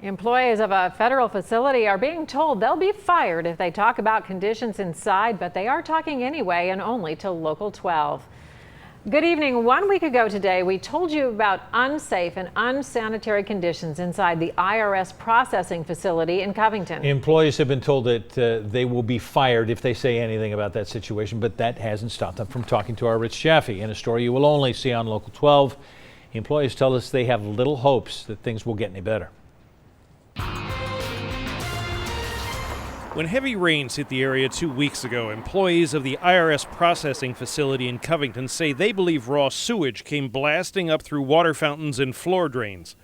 Employees of a federal facility are being told they'll be fired if they talk about conditions inside, but they are talking anyway and only to Local 12. Good evening. 1 week ago today, we told you about unsafe and unsanitary conditions inside the IRS processing facility in Covington. Employees have been told that they will be fired if they say anything about that situation, but that hasn't stopped them from talking to our Rich Jaffe. In a story you will only see on Local 12, employees tell us they have little hopes that things will get any better. When heavy rains hit the area 2 weeks ago, employees of the IRS processing facility in Covington say they believe raw sewage came blasting up through water fountains and floor drains.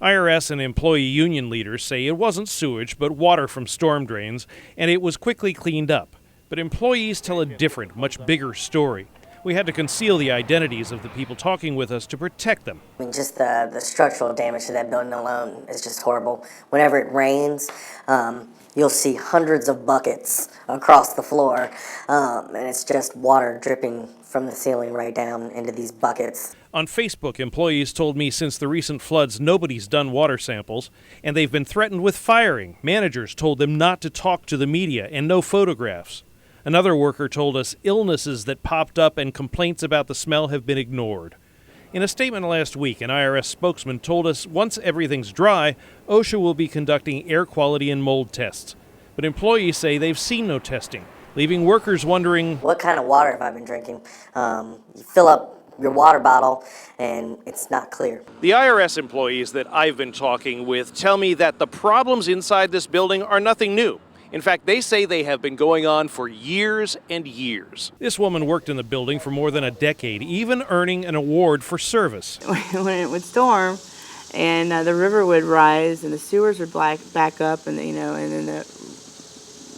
IRS and employee union leaders say it wasn't sewage but water from storm drains, and it was quickly cleaned up. But employees tell a different, much bigger story. We had to conceal the identities of the people talking with us to protect them. I mean, just the structural damage to that building alone is just horrible. Whenever it rains, you'll see hundreds of buckets across the floor, and it's just water dripping from the ceiling right down into these buckets. On Facebook, employees told me since the recent floods, nobody's done water samples, and they've been threatened with firing. Managers told them not to talk to the media and no photographs. Another worker told us illnesses that popped up and complaints about the smell have been ignored. In a statement last week, an IRS spokesman told us once everything's dry, OSHA will be conducting air quality and mold tests. But employees say they've seen no testing, leaving workers wondering, what kind of water have I been drinking? You fill up your water bottle and it's not clear. The IRS employees that I've been talking with tell me that the problems inside this building are nothing new. In fact, they say they have been going on for years and years. This woman worked in the building for more than a decade, even earning an award for service. When it would storm and the river would rise and the sewers would back up, and and then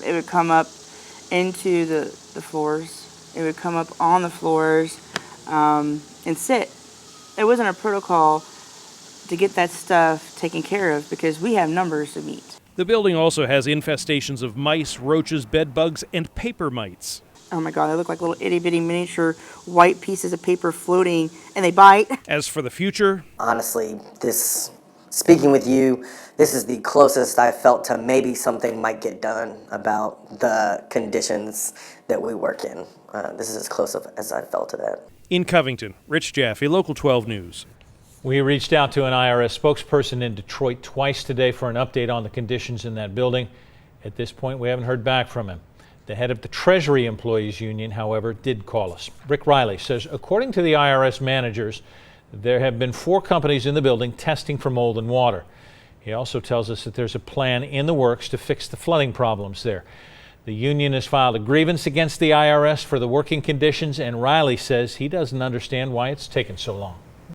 it would come up into the floors. It would come up on the floors and sit. It wasn't a protocol to get that stuff taken care of because we have numbers to meet. The building also has infestations of mice, roaches, bed bugs, and paper mites. Oh my God, they look like little itty-bitty miniature white pieces of paper floating, and they bite. As for the future, honestly, speaking with you, this is the closest I've felt to maybe something might get done about the conditions that we work in. This is as close as I've felt to that. In Covington, Rich Jaffe, Local 12 News. We reached out to an IRS spokesperson in Detroit twice today for an update on the conditions in that building. At this point, we haven't heard back from him. The head of the Treasury Employees Union, however, did call us. Rick Riley says, according to the IRS managers, there have been 4 companies in the building testing for mold and water. He also tells us that there's a plan in the works to fix the flooding problems there. The union has filed a grievance against the IRS for the working conditions, and Riley says he doesn't understand why it's taken so long.